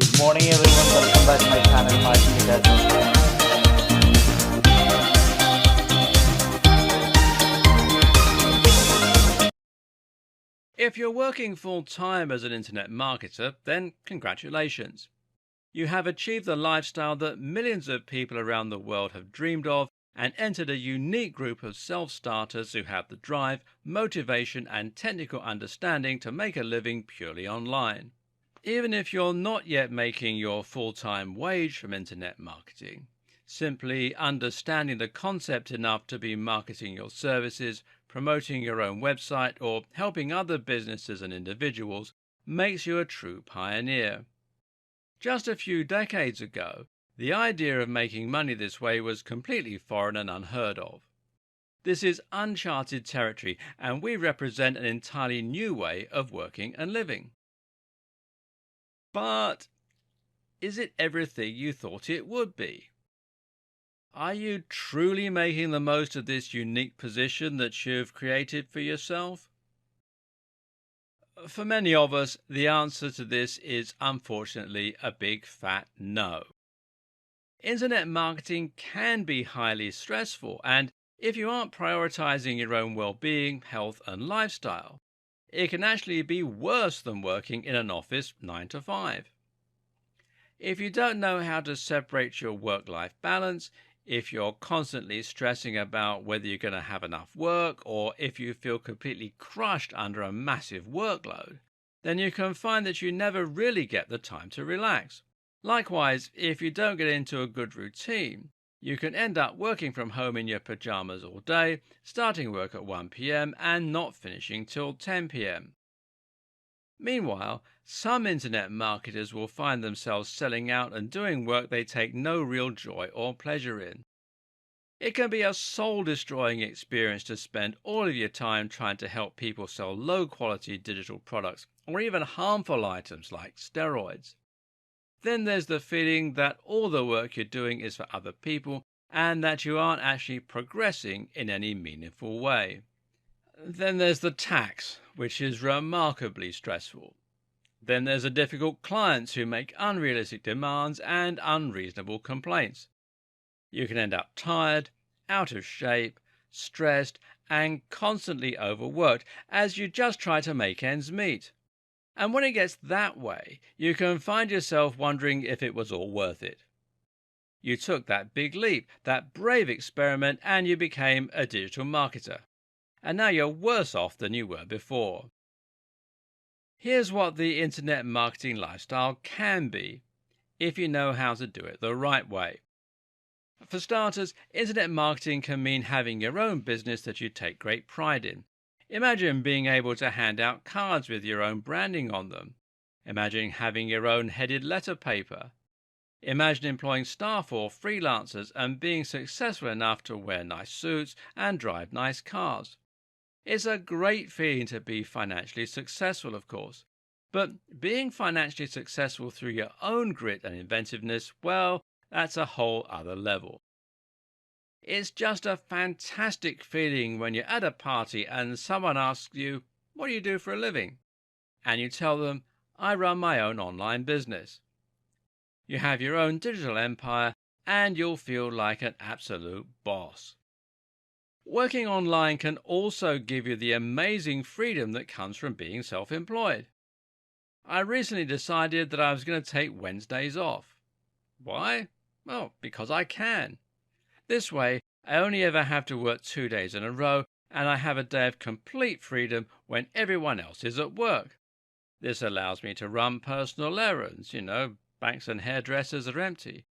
Good morning everyone, welcome back to my channel Martin. If you're working full-time as an internet marketer, then congratulations. You have achieved the lifestyle that millions of people around the world have dreamed of and entered a unique group of self-starters who have the drive, motivation and technical understanding to make a living purely online. Even if you're not yet making your full-time wage from internet marketing, simply understanding the concept enough to be marketing your services, promoting your own website, or helping other businesses and individuals makes you a true pioneer. Just a few decades ago, the idea of making money this way was completely foreign and unheard of. This is uncharted territory, and we represent an entirely new way of working and living. But is it everything you thought it would be? Are you truly making the most of this unique position that you've created for yourself? For many of us, the answer to this is unfortunately a big fat no. Internet marketing can be highly stressful, and if you aren't prioritizing your own well-being, health, and lifestyle, it can actually be worse than working in an office 9 to 5. If you don't know how to separate your work-life balance, if you're constantly stressing about whether you're going to have enough work, or if you feel completely crushed under a massive workload, then you can find that you never really get the time to relax. Likewise, if you don't get into a good routine, you can end up working from home in your pajamas all day, starting work at 1 p.m. and not finishing till 10 p.m. Meanwhile, some internet marketers will find themselves selling out and doing work they take no real joy or pleasure in. It can be a soul-destroying experience to spend all of your time trying to help people sell low-quality digital products or even harmful items like steroids. Then there's the feeling that all the work you're doing is for other people and that you aren't actually progressing in any meaningful way. Then there's the tax, which is remarkably stressful. Then there's the difficult clients who make unrealistic demands and unreasonable complaints. You can end up tired, out of shape, stressed, and constantly overworked as you just try to make ends meet. And when it gets that way, you can find yourself wondering if it was all worth it. You took that big leap, that brave experiment, and you became a digital marketer. And now you're worse off than you were before. Here's what the internet marketing lifestyle can be, if you know how to do it the right way. For starters, internet marketing can mean having your own business that you take great pride in. Imagine being able to hand out cards with your own branding on them. Imagine having your own headed letter paper. Imagine employing staff or freelancers and being successful enough to wear nice suits and drive nice cars. It's a great feeling to be financially successful, of course, but being financially successful through your own grit and inventiveness, well, that's a whole other level. It's just a fantastic feeling when you're at a party and someone asks you, "What do you do for a living?" And you tell them, "I run my own online business." You have your own digital empire and you'll feel like an absolute boss. Working online can also give you the amazing freedom that comes from being self-employed. I recently decided that I was going to take Wednesdays off. Why? Well, because I can. This way, I only ever have to work 2 days in a row, and I have a day of complete freedom when everyone else is at work. This allows me to run personal errands, banks and hairdressers are empty,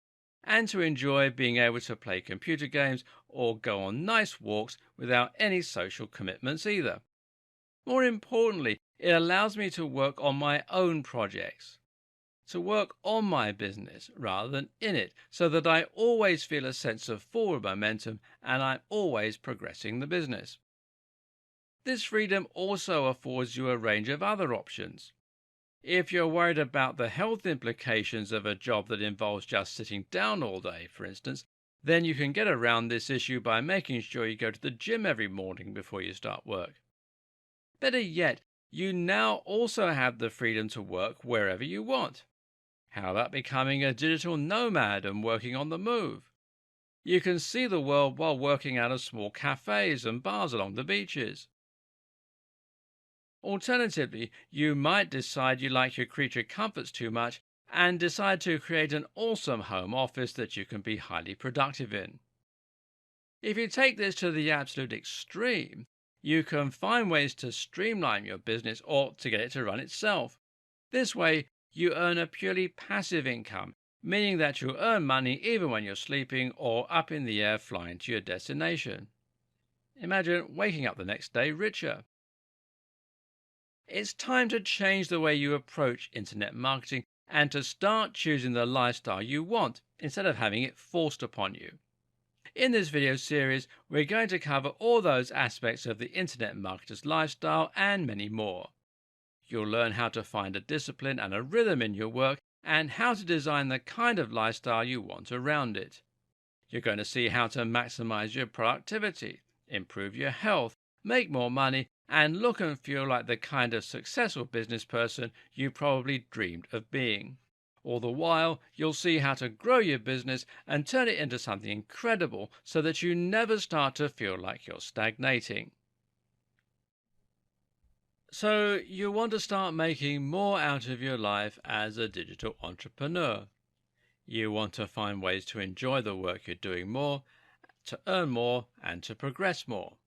and to enjoy being able to play computer games or go on nice walks without any social commitments either. More importantly, it allows me to work on my own projects, to work on my business rather than in it, so that I always feel a sense of forward momentum and I'm always progressing the business. This freedom also affords you a range of other options. If you're worried about the health implications of a job that involves just sitting down all day, for instance, then you can get around this issue by making sure you go to the gym every morning before you start work. Better yet, you now also have the freedom to work wherever you want. How about becoming a digital nomad and working on the move? You can see the world while working out of small cafes and bars along the beaches. Alternatively, you might decide you like your creature comforts too much and decide to create an awesome home office that you can be highly productive in. If you take this to the absolute extreme, you can find ways to streamline your business or to get it to run itself. This way, you earn a purely passive income, meaning that you earn money even when you're sleeping or up in the air flying to your destination. Imagine waking up the next day richer. It's time to change the way you approach internet marketing and to start choosing the lifestyle you want instead of having it forced upon you. In this video series, we're going to cover all those aspects of the internet marketer's lifestyle and many more. You'll learn how to find a discipline and a rhythm in your work and how to design the kind of lifestyle you want around it. You're going to see how to maximize your productivity, improve your health, make more money, and look and feel like the kind of successful business person you probably dreamed of being. All the while, you'll see how to grow your business and turn it into something incredible so that you never start to feel like you're stagnating. So, you want to start making more out of your life as a digital entrepreneur. You want to find ways to enjoy the work you're doing more, to earn more, and to progress more.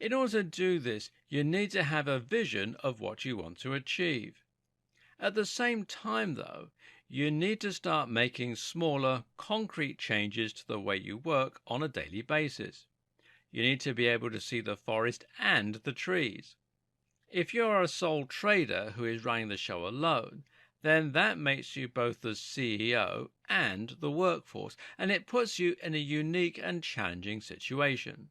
In order to do this, you need to have a vision of what you want to achieve. At the same time, though, you need to start making smaller, concrete changes to the way you work on a daily basis. You need to be able to see the forest and the trees. If you're a sole trader who is running the show alone, then that makes you both the CEO and the workforce, and it puts you in a unique and challenging situation.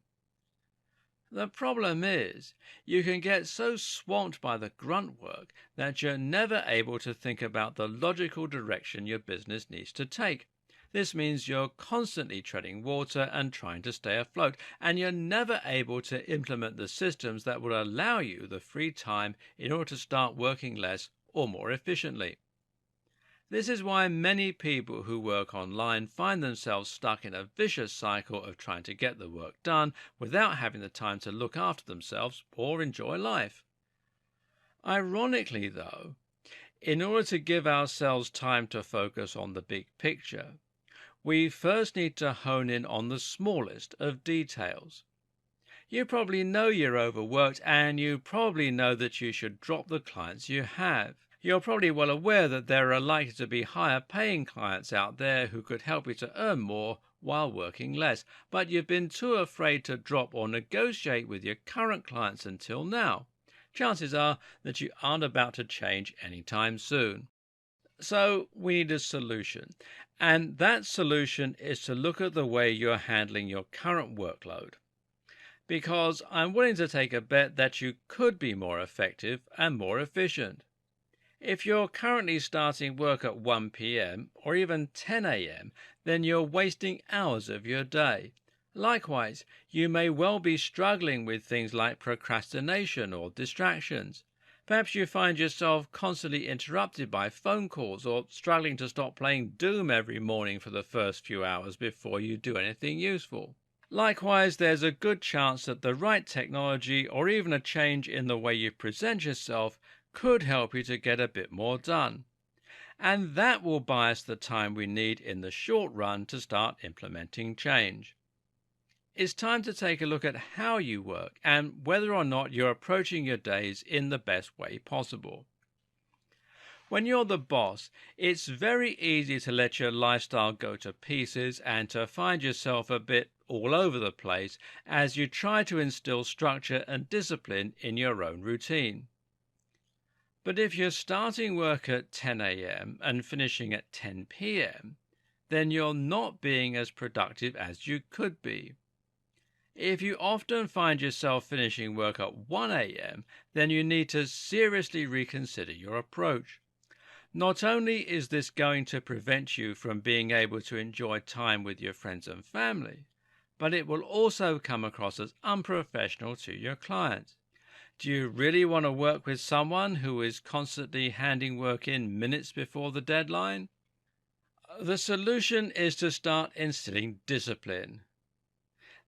The problem is, you can get so swamped by the grunt work that you're never able to think about the logical direction your business needs to take. This means you're constantly treading water and trying to stay afloat, and you're never able to implement the systems that will allow you the free time in order to start working less or more efficiently. This is why many people who work online find themselves stuck in a vicious cycle of trying to get the work done without having the time to look after themselves or enjoy life. Ironically, though, in order to give ourselves time to focus on the big picture, we first need to hone in on the smallest of details. You probably know you're overworked, and you probably know that you should drop the clients you have. You're probably well aware that there are likely to be higher paying clients out there who could help you to earn more while working less, but you've been too afraid to drop or negotiate with your current clients until now. Chances are that you aren't about to change anytime soon. So we need a solution, and that solution is to look at the way you're handling your current workload. Because I'm willing to take a bet that you could be more effective and more efficient. If you're currently starting work at 1 p.m. or even 10 a.m., then you're wasting hours of your day. Likewise, you may well be struggling with things like procrastination or distractions. Perhaps you find yourself constantly interrupted by phone calls or struggling to stop playing Doom every morning for the first few hours before you do anything useful. Likewise, there's a good chance that the right technology or even a change in the way you present yourself could help you to get a bit more done. And that will buy us the time we need in the short run to start implementing change. It's time to take a look at how you work and whether or not you're approaching your days in the best way possible. When you're the boss, it's very easy to let your lifestyle go to pieces and to find yourself a bit all over the place as you try to instill structure and discipline in your own routine. But if you're starting work at 10 a.m. and finishing at 10 p.m., then you're not being as productive as you could be. If you often find yourself finishing work at 1 a.m., then you need to seriously reconsider your approach. Not only is this going to prevent you from being able to enjoy time with your friends and family, but it will also come across as unprofessional to your clients. Do you really want to work with someone who is constantly handing work in minutes before the deadline? The solution is to start instilling discipline.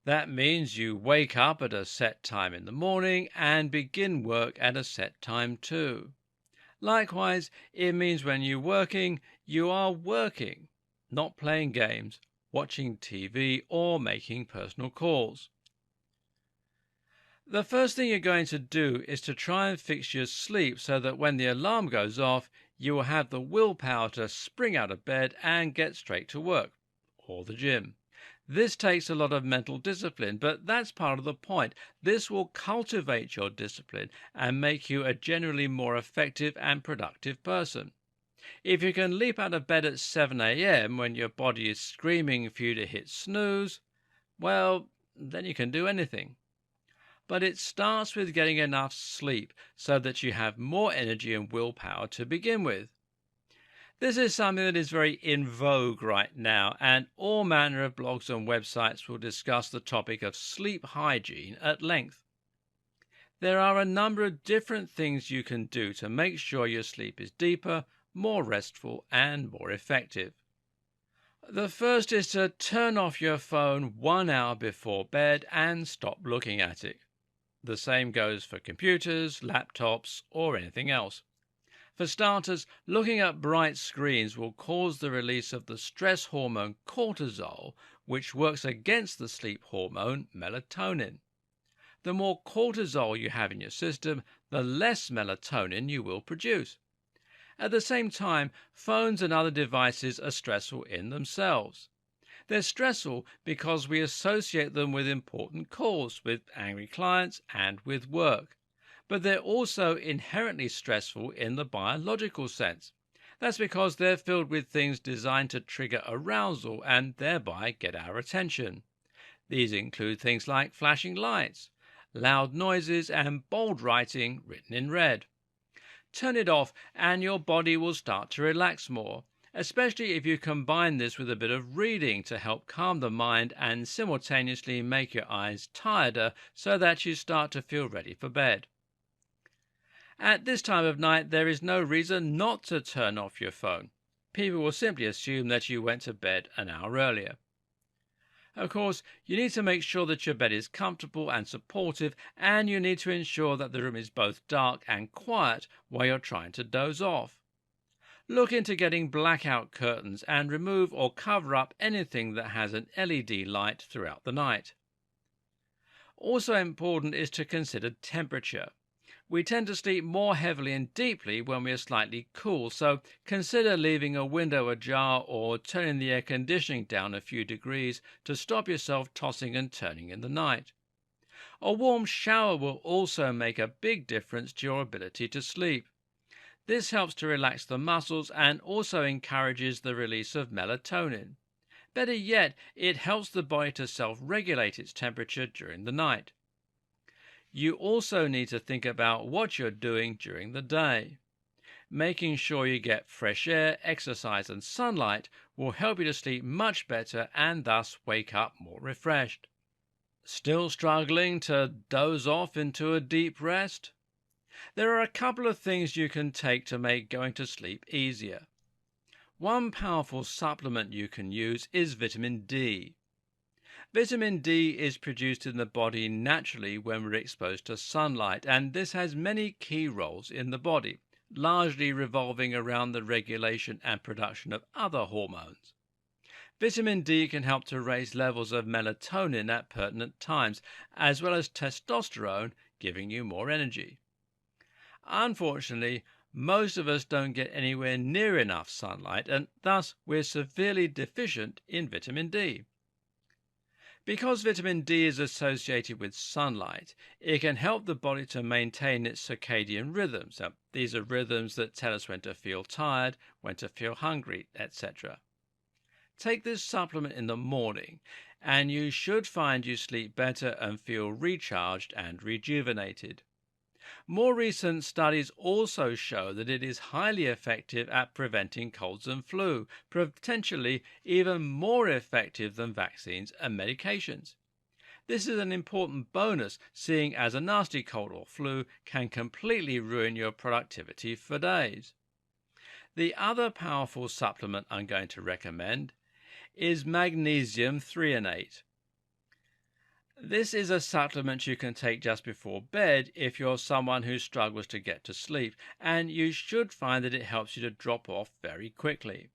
That means you wake up at a set time in the morning and begin work at a set time too. Likewise, it means when you're working, you are working, not playing games, watching TV, or making personal calls. The first thing you're going to do is to try and fix your sleep so that when the alarm goes off, you will have the willpower to spring out of bed and get straight to work or the gym. This takes a lot of mental discipline, but that's part of the point. This will cultivate your discipline and make you a generally more effective and productive person. If you can leap out of bed at 7 a.m. when your body is screaming for you to hit snooze, well, then you can do anything. But it starts with getting enough sleep so that you have more energy and willpower to begin with. This is something that is very in vogue right now, and all manner of blogs and websites will discuss the topic of sleep hygiene at length. There are a number of different things you can do to make sure your sleep is deeper, more restful, and more effective. The first is to turn off your phone 1 hour before bed and stop looking at it. The same goes for computers, laptops, or anything else. For starters, looking at bright screens will cause the release of the stress hormone cortisol, which works against the sleep hormone melatonin. The more cortisol you have in your system, the less melatonin you will produce. At the same time, phones and other devices are stressful in themselves. They're stressful because we associate them with important calls, with angry clients, and with work. But they're also inherently stressful in the biological sense. That's because they're filled with things designed to trigger arousal and thereby get our attention. These include things like flashing lights, loud noises, and bold writing written in red. Turn it off and your body will start to relax more, especially if you combine this with a bit of reading to help calm the mind and simultaneously make your eyes tireder so that you start to feel ready for bed. At this time of night, there is no reason not to turn off your phone. People will simply assume that you went to bed an hour earlier. Of course, you need to make sure that your bed is comfortable and supportive, and you need to ensure that the room is both dark and quiet while you're trying to doze off. Look into getting blackout curtains and remove or cover up anything that has an LED light throughout the night. Also important is to consider temperature. We tend to sleep more heavily and deeply when we are slightly cool, so consider leaving a window ajar or turning the air conditioning down a few degrees to stop yourself tossing and turning in the night. A warm shower will also make a big difference to your ability to sleep. This helps to relax the muscles and also encourages the release of melatonin. Better yet, it helps the body to self-regulate its temperature during the night. You also need to think about what you're doing during the day. Making sure you get fresh air, exercise, and sunlight will help you to sleep much better and thus wake up more refreshed. Still struggling to doze off into a deep rest? There are a couple of things you can take to make going to sleep easier. One powerful supplement you can use is vitamin D. Vitamin D is produced in the body naturally when we're exposed to sunlight, and this has many key roles in the body, largely revolving around the regulation and production of other hormones. Vitamin D can help to raise levels of melatonin at pertinent times, as well as testosterone, giving you more energy. Unfortunately, most of us don't get anywhere near enough sunlight, and thus we're severely deficient in vitamin D. Because vitamin D is associated with sunlight, it can help the body to maintain its circadian rhythms. These are rhythms that tell us when to feel tired, when to feel hungry, etc. Take this supplement in the morning, and you should find you sleep better and feel recharged and rejuvenated. More recent studies also show that it is highly effective at preventing colds and flu, potentially even more effective than vaccines and medications. This is an important bonus, seeing as a nasty cold or flu can completely ruin your productivity for days. The other powerful supplement I'm going to recommend is magnesium threonate. This is a supplement you can take just before bed if you're someone who struggles to get to sleep, and you should find that it helps you to drop off very quickly.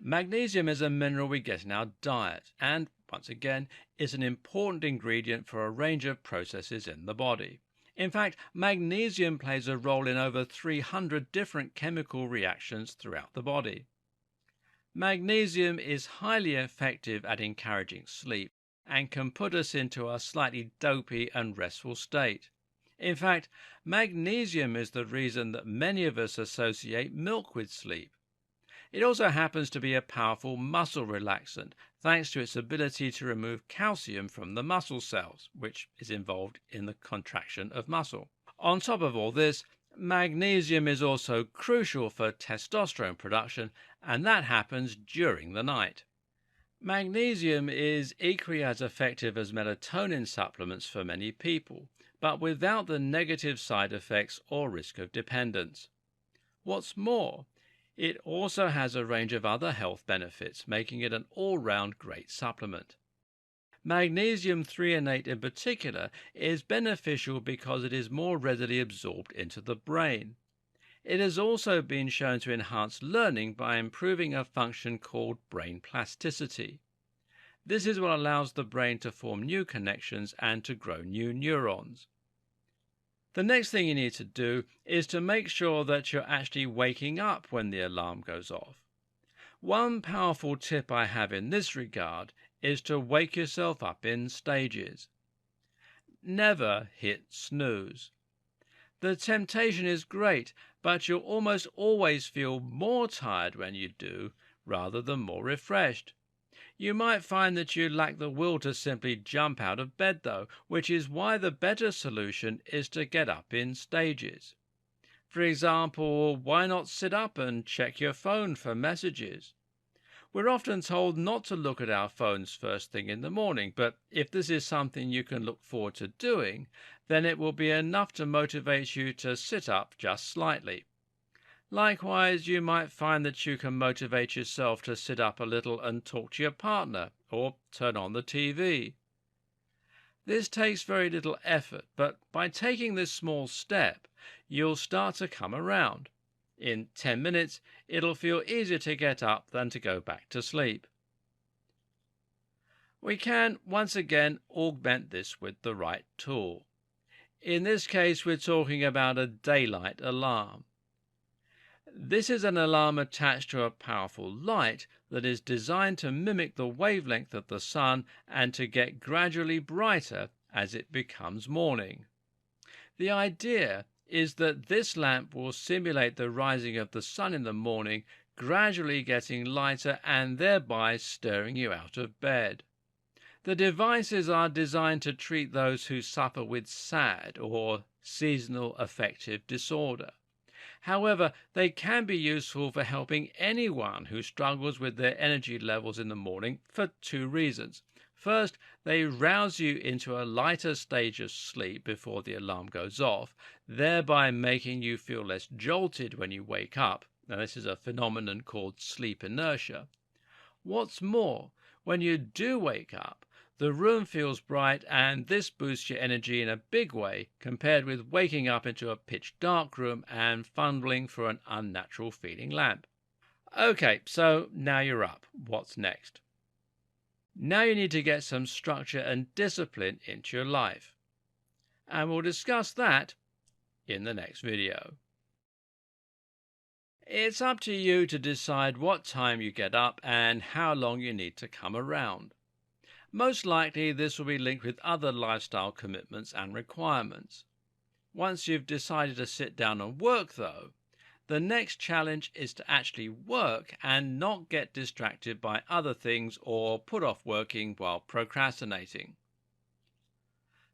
Magnesium is a mineral we get in our diet, and once again, is an important ingredient for a range of processes in the body. In fact, magnesium plays a role in over 300 different chemical reactions throughout the body. Magnesium is highly effective at encouraging sleep and can put us into a slightly dopey and restful state. In fact, magnesium is the reason that many of us associate milk with sleep. It also happens to be a powerful muscle relaxant, thanks to its ability to remove calcium from the muscle cells, which is involved in the contraction of muscle. On top of all this, magnesium is also crucial for testosterone production, and that happens during the night. Magnesium is equally as effective as melatonin supplements for many people, but without the negative side effects or risk of dependence. What's more, it also has a range of other health benefits, making it an all-round great supplement. Magnesium threonate in particular is beneficial because it is more readily absorbed into the brain. It has also been shown to enhance learning by improving a function called brain plasticity. This is what allows the brain to form new connections and to grow new neurons. The next thing you need to do is to make sure that you're actually waking up when the alarm goes off. One powerful tip I have in this regard is to wake yourself up in stages. Never hit snooze. The temptation is great, but you'll almost always feel more tired when you do, rather than more refreshed. You might find that you lack the will to simply jump out of bed though, which is why the better solution is to get up in stages. For example, why not sit up and check your phone for messages? We're often told not to look at our phones first thing in the morning, but if this is something you can look forward to doing, then it will be enough to motivate you to sit up just slightly. Likewise, you might find that you can motivate yourself to sit up a little and talk to your partner, or turn on the TV. This takes very little effort, but by taking this small step, you'll start to come around. In 10 minutes, it'll feel easier to get up than to go back to sleep. We can, once again, augment this with the right tool. In this case, we're talking about a daylight alarm. This is an alarm attached to a powerful light that is designed to mimic the wavelength of the sun and to get gradually brighter as it becomes morning. The idea is that this lamp will simulate the rising of the sun in the morning, gradually getting lighter and thereby stirring you out of bed. The devices are designed to treat those who suffer with SAD or seasonal affective disorder. However, they can be useful for helping anyone who struggles with their energy levels in the morning for two reasons. First, they rouse you into a lighter stage of sleep before the alarm goes off, thereby making you feel less jolted when you wake up. Now, this is a phenomenon called sleep inertia. What's more, when you do wake up, the room feels bright, and this boosts your energy in a big way compared with waking up into a pitch dark room and fumbling for an unnatural feeling lamp. Okay, so now you're up. What's next? Now you need to get some structure and discipline into your life. And we'll discuss that in the next video. It's up to you to decide what time you get up and how long you need to come around. Most likely this will be linked with other lifestyle commitments and requirements. Once you've decided to sit down and work though, the next challenge is to actually work and not get distracted by other things or put off working while procrastinating.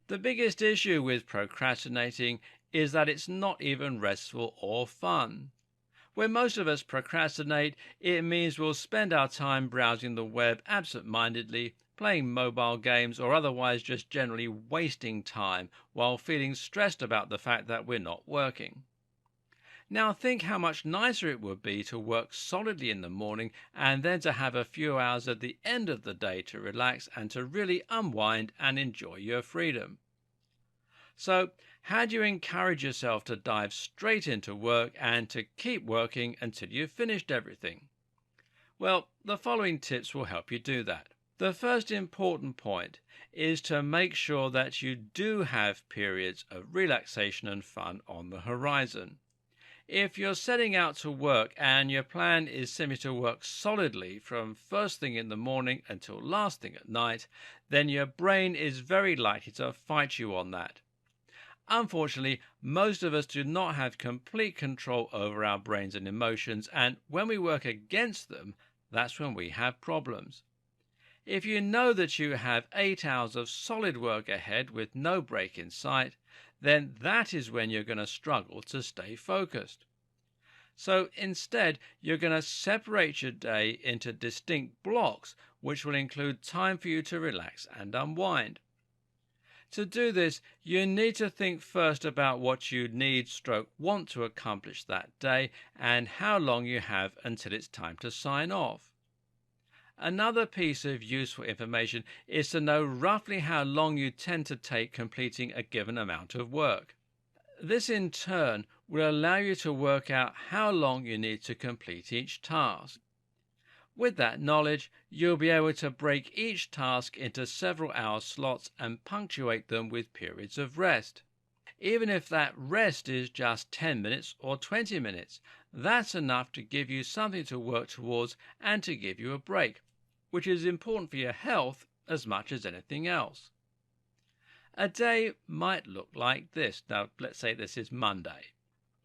The biggest issue with procrastinating is that it's not even restful or fun. When most of us procrastinate, it means we'll spend our time browsing the web absent-mindedly, playing mobile games, or otherwise just generally wasting time while feeling stressed about the fact that we're not working. Now think how much nicer it would be to work solidly in the morning and then to have a few hours at the end of the day to relax and to really unwind and enjoy your freedom. So, how do you encourage yourself to dive straight into work and to keep working until you've finished everything? Well, the following tips will help you do that. The first important point is to make sure that you do have periods of relaxation and fun on the horizon. If you're setting out to work and your plan is simply to work solidly from first thing in the morning until last thing at night, then your brain is very likely to fight you on that. Unfortunately, most of us do not have complete control over our brains and emotions, and when we work against them, that's when we have problems. If you know that you have 8 hours of solid work ahead with no break in sight, then that is when you're going to struggle to stay focused. So instead, you're going to separate your day into distinct blocks, which will include time for you to relax and unwind. To do this, you need to think first about what you want to accomplish that day and how long you have until it's time to sign off. Another piece of useful information is to know roughly how long you tend to take completing a given amount of work. This in turn will allow you to work out how long you need to complete each task. With that knowledge, you'll be able to break each task into several hour slots and punctuate them with periods of rest. Even if that rest is just 10 minutes or 20 minutes, that's enough to give you something to work towards and to give you a break, which is important for your health as much as anything else. A day might look like this. Now, let's say this is Monday.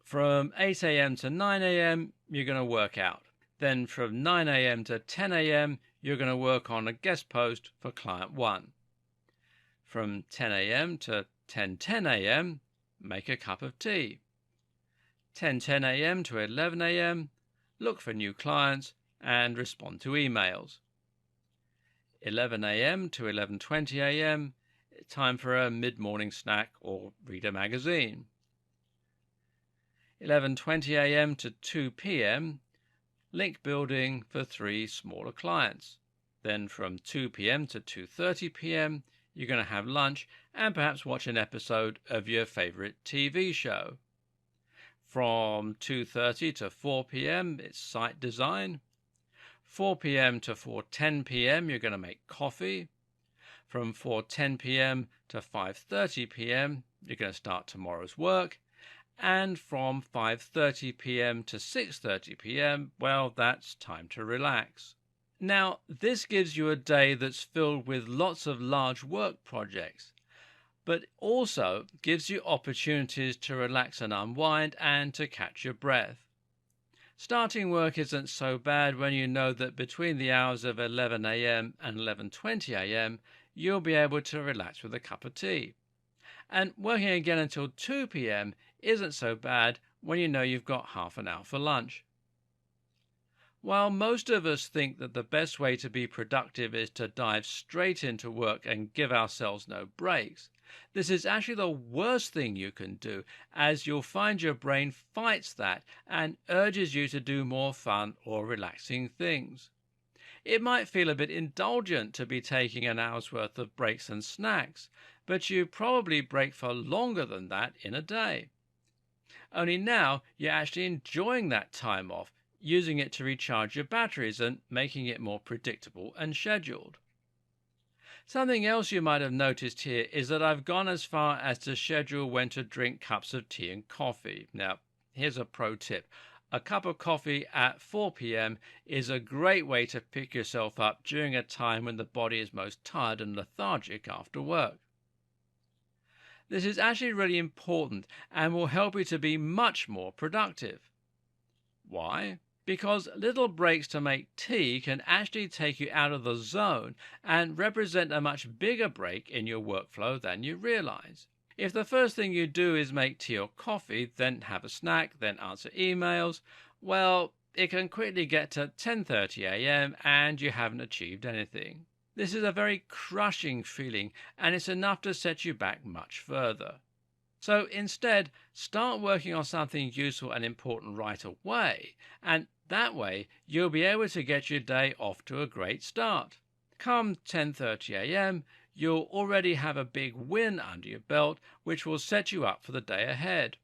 From 8 a.m. to 9 a.m., you're going to work out. Then from 9 a.m. to 10 a.m., you're going to work on a guest post for client 1. From 10 a.m. to 10:10 a.m., make a cup of tea. 10:10 a.m. to 11 a.m., look for new clients and respond to emails. 11 a.m. to 11:20 a.m., time for a mid-morning snack or read a magazine. 11:20 a.m. to 2 p.m., link building for 3 smaller clients. Then from 2 p.m. to 2:30 p.m., you're going to have lunch and perhaps watch an episode of your favorite TV show. From 2:30 to 4 p.m., it's site design. 4 p.m. to 4:10 p.m., you're going to make coffee. From 4:10 p.m. to 5:30 p.m., you're going to start tomorrow's work. And from 5:30 p.m. to 6:30 p.m., well, that's time to relax. Now, this gives you a day that's filled with lots of large work projects, but also gives you opportunities to relax and unwind and to catch your breath. Starting work isn't so bad when you know that between the hours of 11 a.m. and 11:20 a.m., you'll be able to relax with a cup of tea. And working again until 2 p.m. isn't so bad when you know you've got half an hour for lunch. While most of us think that the best way to be productive is to dive straight into work and give ourselves no breaks, this is actually the worst thing you can do, as you'll find your brain fights that and urges you to do more fun or relaxing things. It might feel a bit indulgent to be taking an hour's worth of breaks and snacks, but you probably break for longer than that in a day. Only now you're actually enjoying that time off, using it to recharge your batteries and making it more predictable and scheduled. Something else you might have noticed here is that I've gone as far as to schedule when to drink cups of tea and coffee. Now, here's a pro tip. A cup of coffee at 4 p.m. is a great way to pick yourself up during a time when the body is most tired and lethargic after work. This is actually really important and will help you to be much more productive. Why? Because little breaks to make tea can actually take you out of the zone and represent a much bigger break in your workflow than you realize. If the first thing you do is make tea or coffee, then have a snack, then answer emails, well, it can quickly get to 10:30 a.m. and you haven't achieved anything. This is a very crushing feeling, and it's enough to set you back much further. So instead, start working on something useful and important right away, and that way you'll be able to get your day off to a great start. Come 10:30 a.m., you'll already have a big win under your belt, which will set you up for the day ahead.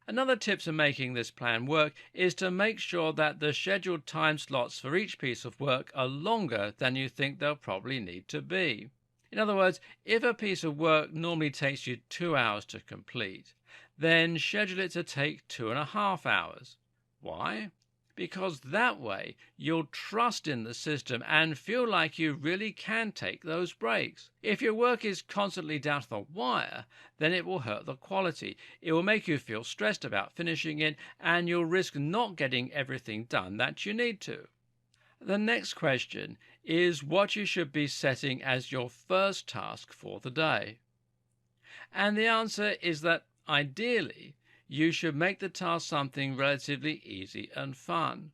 Another tip to making this plan work is to make sure that the scheduled time slots for each piece of work are longer than you think they'll probably need to be. In other words, if a piece of work normally takes you 2 hours to complete, then schedule it to take 2.5 hours. Why? Because that way you'll trust in the system and feel like you really can take those breaks. If your work is constantly down to the wire, then it will hurt the quality. It will make you feel stressed about finishing it, and you'll risk not getting everything done that you need to. The next question is what you should be setting as your first task for the day. And the answer is that ideally, you should make the task something relatively easy and fun.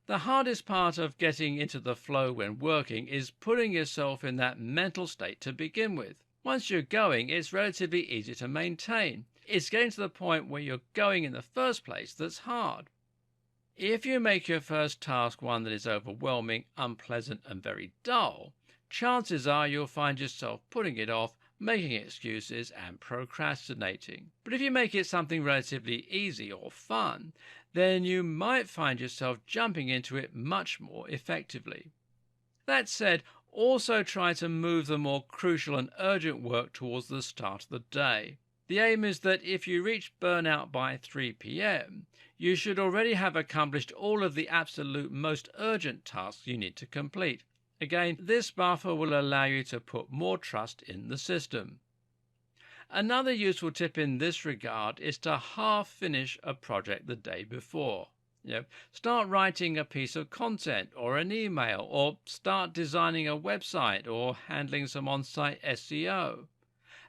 The hardest part of getting into the flow when working is putting yourself in that mental state to begin with. Once you're going, it's relatively easy to maintain. It's getting to the point where you're going in the first place that's hard. If you make your first task one that is overwhelming, unpleasant, and very dull, chances are you'll find yourself putting it off, making excuses, and procrastinating. But if you make it something relatively easy or fun, then you might find yourself jumping into it much more effectively. That said, also try to move the more crucial and urgent work towards the start of the day. The aim is that if you reach burnout by 3 p.m., you should already have accomplished all of the absolute most urgent tasks you need to complete. Again, this buffer will allow you to put more trust in the system. Another useful tip in this regard is to half finish a project the day before. Start writing a piece of content or an email, or start designing a website or handling some on-site SEO.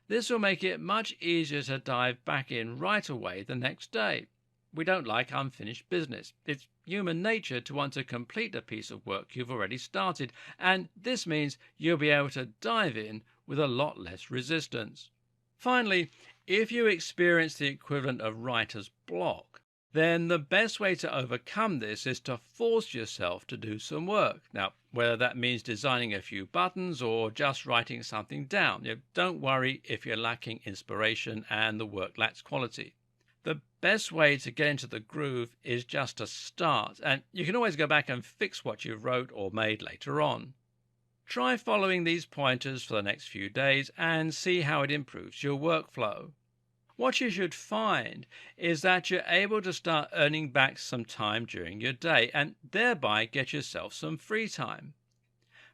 This will make it much easier to dive back in right away the next day. We don't like unfinished business. It's human nature to want to complete a piece of work you've already started, and this means you'll be able to dive in with a lot less resistance. Finally, if you experience the equivalent of writer's block, then the best way to overcome this is to force yourself to do some work. Now, whether that means designing a few buttons or just writing something down, don't worry if you're lacking inspiration and the work lacks quality. The best way to get into the groove is just to start, and you can always go back and fix what you wrote or made later on. Try following these pointers for the next few days and see how it improves your workflow. What you should find is that you're able to start earning back some time during your day and thereby get yourself some free time.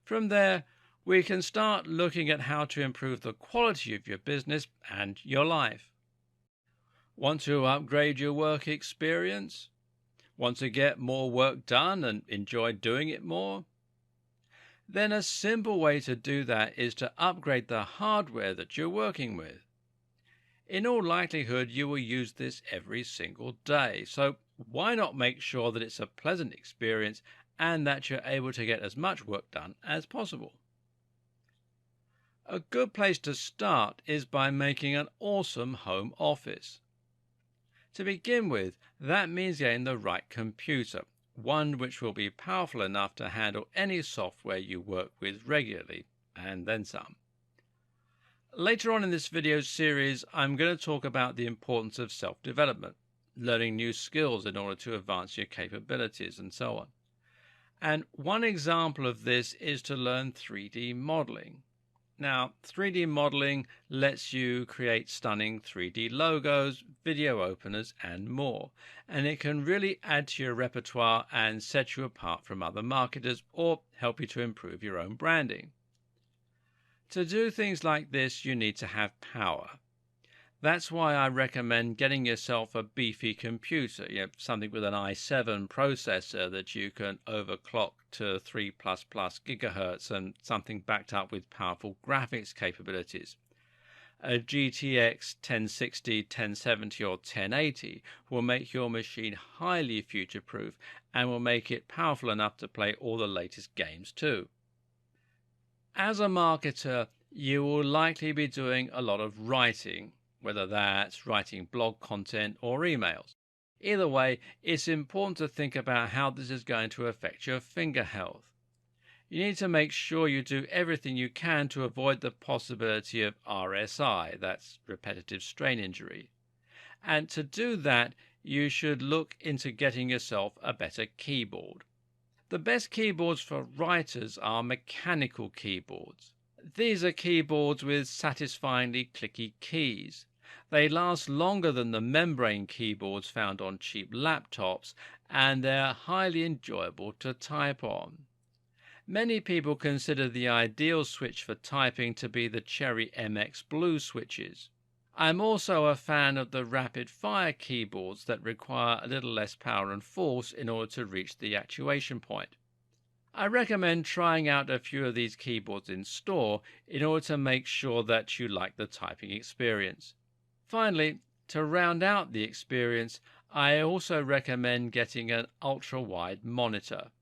From there, we can start looking at how to improve the quality of your business and your life. Want to upgrade your work experience? Want to get more work done and enjoy doing it more? Then a simple way to do that is to upgrade the hardware that you're working with. In all likelihood, you will use this every single day, so why not make sure that it's a pleasant experience and that you're able to get as much work done as possible? A good place to start is by making an awesome home office. To begin with, that means getting the right computer, one which will be powerful enough to handle any software you work with regularly, and then some. Later on in this video series, I'm going to talk about the importance of self-development, learning new skills in order to advance your capabilities, and so on. And one example of this is to learn 3D modeling. Now, 3D modeling lets you create stunning 3D logos, video openers, and more. And it can really add to your repertoire and set you apart from other marketers or help you to improve your own branding. To do things like this, you need to have power. That's why I recommend getting yourself a beefy computer, something with an i7 processor that you can overclock to 3++ gigahertz and something backed up with powerful graphics capabilities. A GTX 1060, 1070 or 1080 will make your machine highly future-proof and will make it powerful enough to play all the latest games too. As a marketer, you will likely be doing a lot of writing, whether that's writing blog content or emails. Either way, it's important to think about how this is going to affect your finger health. You need to make sure you do everything you can to avoid the possibility of RSI, that's repetitive strain injury. And to do that, you should look into getting yourself a better keyboard. The best keyboards for writers are mechanical keyboards. These are keyboards with satisfyingly clicky keys. They last longer than the membrane keyboards found on cheap laptops, and they're highly enjoyable to type on. Many people consider the ideal switch for typing to be the Cherry MX Blue switches. I'm also a fan of the rapid-fire keyboards that require a little less power and force in order to reach the actuation point. I recommend trying out a few of these keyboards in store in order to make sure that you like the typing experience. Finally, to round out the experience, I also recommend getting an ultra-wide monitor.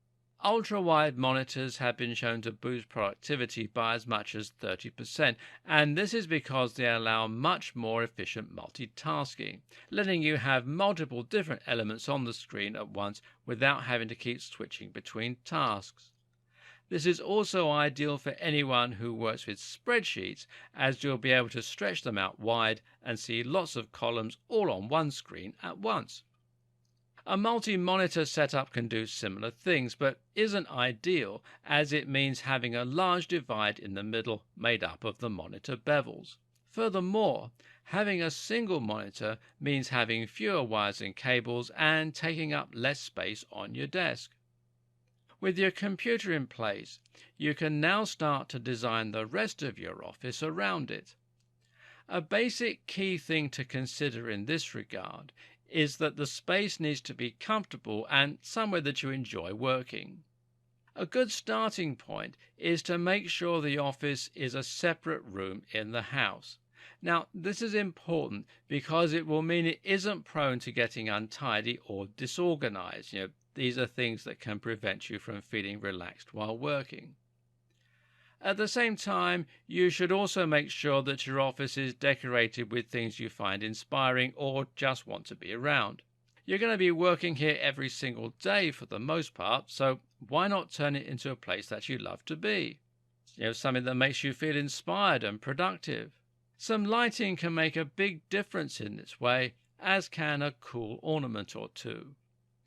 Ultra-wide monitors have been shown to boost productivity by as much as 30%, and this is because they allow much more efficient multitasking, letting you have multiple different elements on the screen at once without having to keep switching between tasks. This is also ideal for anyone who works with spreadsheets, as you'll be able to stretch them out wide and see lots of columns all on one screen at once. A multi-monitor setup can do similar things, but isn't ideal, as it means having a large divide in the middle made up of the monitor bevels. Furthermore, having a single monitor means having fewer wires and cables and taking up less space on your desk. With your computer in place, you can now start to design the rest of your office around it. A basic key thing to consider in this regard is that the space needs to be comfortable and somewhere that you enjoy working. A good starting point is to make sure the office is a separate room in the house. Now, this is important because it will mean it isn't prone to getting untidy or disorganized. These are things that can prevent you from feeling relaxed while working. At the same time, you should also make sure that your office is decorated with things you find inspiring or just want to be around. You're going to be working here every single day for the most part, so why not turn it into a place that you love to be? Something that makes you feel inspired and productive. Some lighting can make a big difference in this way, as can a cool ornament or two.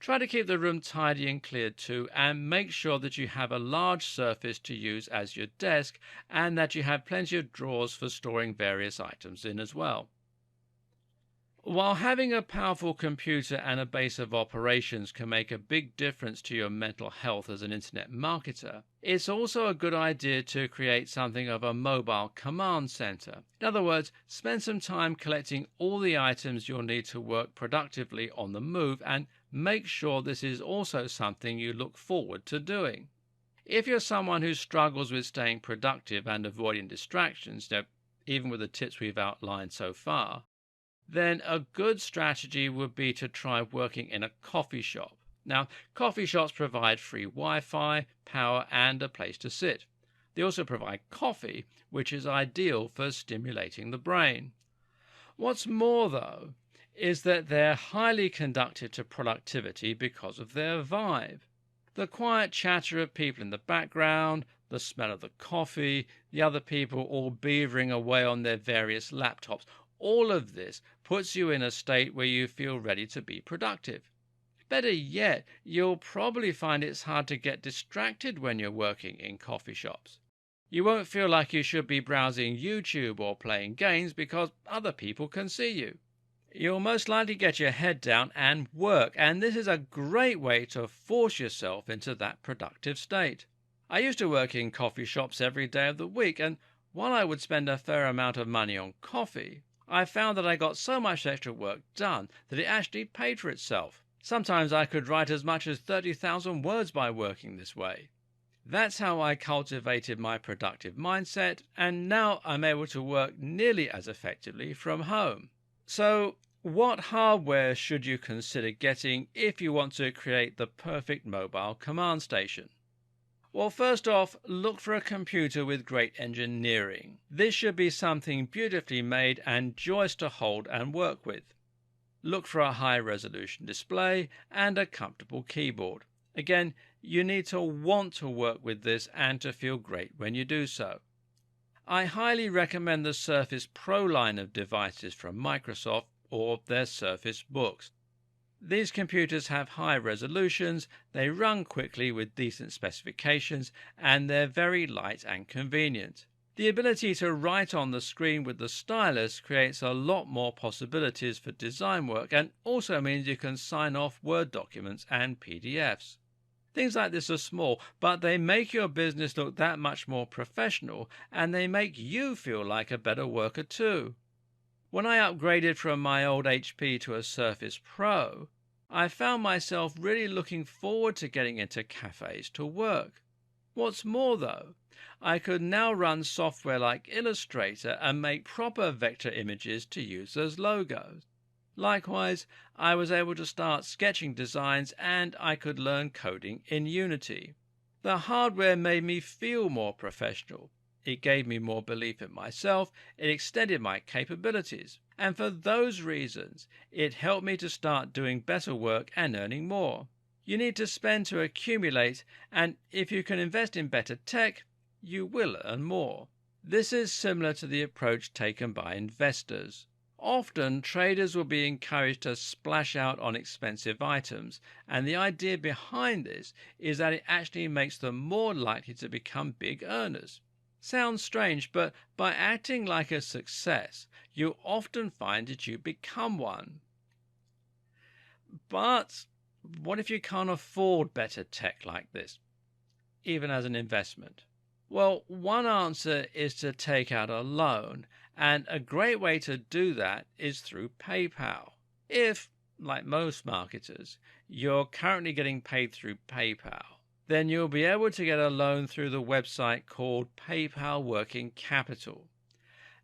Try to keep the room tidy and clear too, and make sure that you have a large surface to use as your desk and that you have plenty of drawers for storing various items in as well. While having a powerful computer and a base of operations can make a big difference to your mental health as an internet marketer, it's also a good idea to create something of a mobile command center. In other words, spend some time collecting all the items you'll need to work productively on the move, and make sure this is also something you look forward to doing. If you're someone who struggles with staying productive and avoiding distractions, even with the tips we've outlined so far, then a good strategy would be to try working in a coffee shop. Now, coffee shops provide free Wi-Fi, power, and a place to sit. They also provide coffee, which is ideal for stimulating the brain. What's more, though, is that they're highly conducive to productivity because of their vibe. The quiet chatter of people in the background, the smell of the coffee, the other people all beavering away on their various laptops, all of this puts you in a state where you feel ready to be productive. Better yet, you'll probably find it's hard to get distracted when you're working in coffee shops. You won't feel like you should be browsing YouTube or playing games because other people can see you. You'll most likely get your head down and work, and this is a great way to force yourself into that productive state. I used to work in coffee shops every day of the week, and while I would spend a fair amount of money on coffee, I found that I got so much extra work done that it actually paid for itself. Sometimes I could write as much as 30,000 words by working this way. That's how I cultivated my productive mindset, and now I'm able to work nearly as effectively from home. So, what hardware should you consider getting if you want to create the perfect mobile command station? Well, first off, look for a computer with great engineering. This should be something beautifully made and joyous to hold and work with. Look for a high resolution display and a comfortable keyboard. Again, you need to want to work with this and to feel great when you do so. I highly recommend the Surface Pro line of devices from Microsoft or their Surface Books. These computers have high resolutions, they run quickly with decent specifications, and they're very light and convenient. The ability to write on the screen with the stylus creates a lot more possibilities for design work and also means you can sign off Word documents and PDFs. Things like this are small, but they make your business look that much more professional and they make you feel like a better worker too. When I upgraded from my old HP to a Surface Pro, I found myself really looking forward to getting into cafes to work. What's more though, I could now run software like Illustrator and make proper vector images to use as logos. Likewise, I was able to start sketching designs and I could learn coding in Unity. The hardware made me feel more professional. It gave me more belief in myself, it extended my capabilities, and for those reasons, it helped me to start doing better work and earning more. You need to spend to accumulate, and if you can invest in better tech, you will earn more. This is similar to the approach taken by investors. Often, traders will be encouraged to splash out on expensive items, and the idea behind this is that it actually makes them more likely to become big earners. Sounds strange, but by acting like a success, you often find that you become one. But what if you can't afford better tech like this, even as an investment? Well, one answer is to take out a loan, and a great way to do that is through PayPal. If, like most marketers, you're currently getting paid through PayPal, then you'll be able to get a loan through the website called PayPal Working Capital.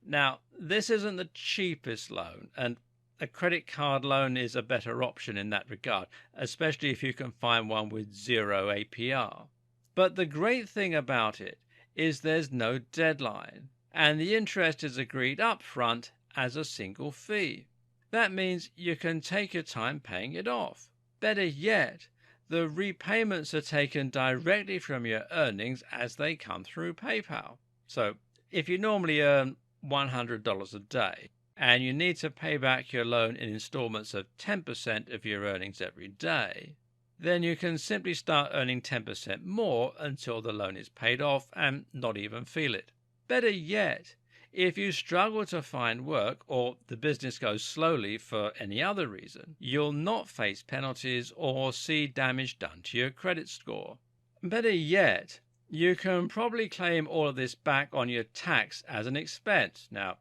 Now, this isn't the cheapest loan, and a credit card loan is a better option in that regard, especially if you can find one with zero APR. But the great thing about it is there's no deadline, and the interest is agreed up front as a single fee. That means you can take your time paying it off. Better yet, the repayments are taken directly from your earnings as they come through PayPal. So, if you normally earn $100 a day and you need to pay back your loan in installments of 10% of your earnings every day, then you can simply start earning 10% more until the loan is paid off and not even feel it. Better yet, if you struggle to find work or the business goes slowly for any other reason, you'll not face penalties or see damage done to your credit score. Better yet, you can probably claim all of this back on your tax as an expense. Now,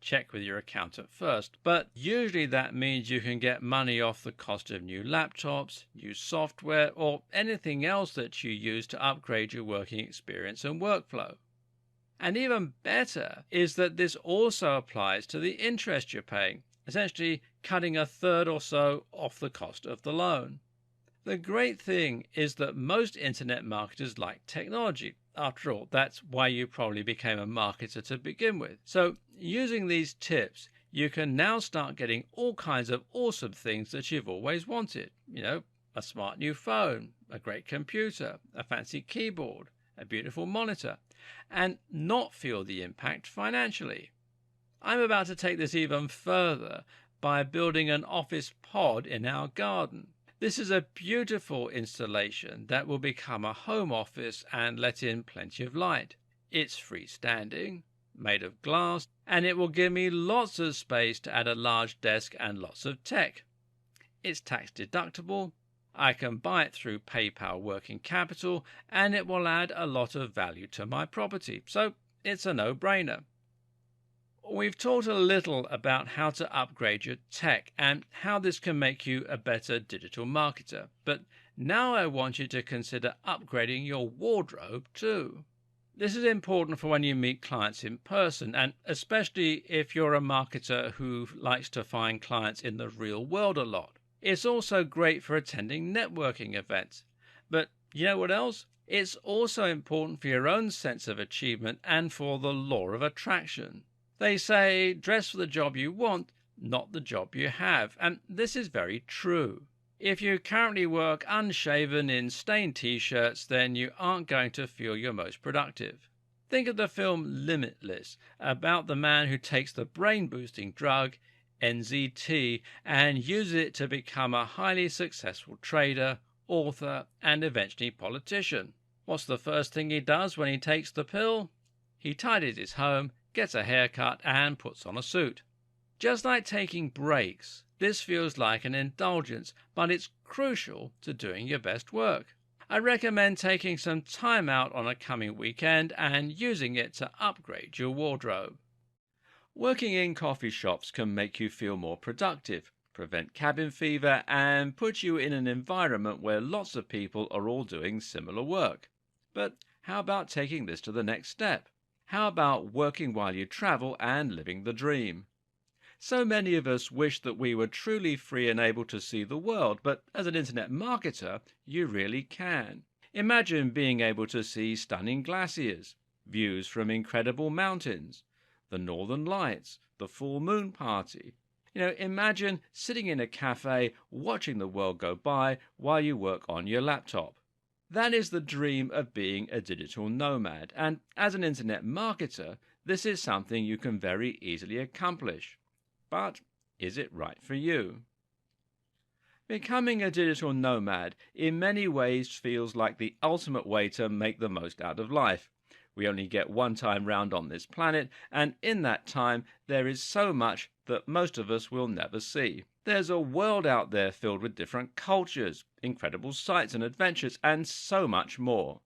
check with your accountant first, but usually that means you can get money off the cost of new laptops, new software, or anything else that you use to upgrade your working experience and workflow. And even better is that this also applies to the interest you're paying, essentially cutting a third or so off the cost of the loan. The great thing is that most internet marketers like technology. After all, that's why you probably became a marketer to begin with. So, using these tips, you can now start getting all kinds of awesome things that you've always wanted. A smart new phone, a great computer, a fancy keyboard, a beautiful monitor, and not feel the impact financially. I'm about to take this even further by building an office pod in our garden. This is a beautiful installation that will become a home office and let in plenty of light. It's freestanding, made of glass, and it will give me lots of space to add a large desk and lots of tech. It's tax deductible, I can buy it through PayPal Working Capital, and it will add a lot of value to my property, so it's a no-brainer. We've talked a little about how to upgrade your tech and how this can make you a better digital marketer, but Now I want you to consider upgrading your wardrobe too. This is important for when you meet clients in person, and especially if you're a marketer who likes to find clients in the real world a lot. It's also great for attending networking events. But you know what else? It's also important for your own sense of achievement and for the law of attraction. They say dress for the job you want, not the job you have, and this is very true. If you currently work unshaven in stained t-shirts, then you aren't going to feel your most productive. Think of the film Limitless, about the man who takes the brain-boosting drug NZT and uses it to become a highly successful trader, author, and eventually politician. What's the first thing he does when he takes the pill? He tidies his home, gets a haircut, and puts on a suit. Just like taking breaks, this feels like an indulgence, but it's crucial to doing your best work. I recommend taking some time out on a coming weekend and using it to upgrade your wardrobe. Working in coffee shops can make you feel more productive, prevent cabin fever, and put you in an environment where lots of people are all doing similar work. But how about taking this to the next step? How about working while you travel and living the dream? So many of us wish that we were truly free and able to see the world, but as an internet marketer, you really can. Imagine being able to see stunning glaciers, views from incredible mountains, the northern lights, the full moon party. Imagine sitting in a cafe watching the world go by while you work on your laptop. That is the dream of being a digital nomad, and as an internet marketer, this is something you can very easily accomplish. But is it right for you? Becoming a digital nomad in many ways feels like the ultimate way to make the most out of life. We only get one time round on this planet, and in that time there is so much that most of us will never see. There's a world out there filled with different cultures, incredible sights and adventures, and so much more.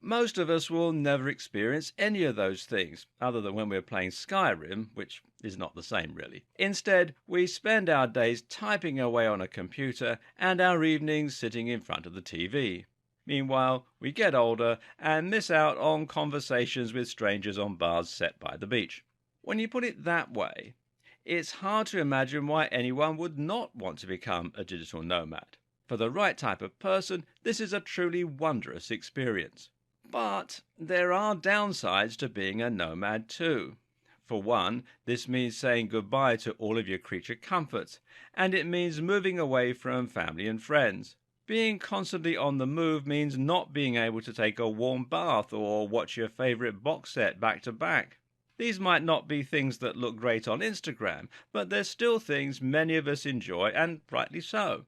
Most of us will never experience any of those things, other than when we're playing Skyrim, which is not the same really. Instead, we spend our days typing away on a computer and our evenings sitting in front of the TV. Meanwhile, we get older and miss out on conversations with strangers on bars set by the beach. When you put it that way, it's hard to imagine why anyone would not want to become a digital nomad. For the right type of person, this is a truly wondrous experience. But there are downsides to being a nomad too. For one, this means saying goodbye to all of your creature comforts, and it means moving away from family and friends. Being constantly on the move means not being able to take a warm bath or watch your favorite box set back to back. These might not be things that look great on Instagram, but they're still things many of us enjoy, and rightly so.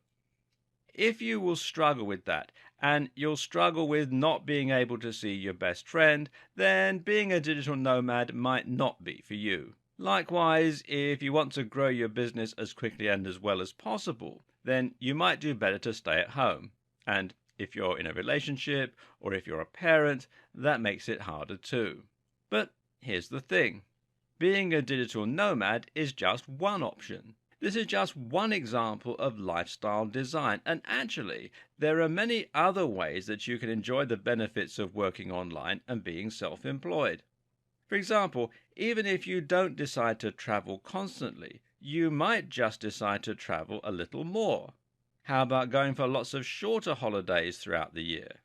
If you will struggle with that, and you'll struggle with not being able to see your best friend, then being a digital nomad might not be for you. Likewise, if you want to grow your business as quickly and as well as possible, then you might do better to stay at home. And if you're in a relationship, or if you're a parent, that makes it harder too. But here's the thing. Being a digital nomad is just one option. This is just one example of lifestyle design, and actually, there are many other ways that you can enjoy the benefits of working online and being self-employed. For example, even if you don't decide to travel constantly, you might just decide to travel a little more. How about going for lots of shorter holidays throughout the year?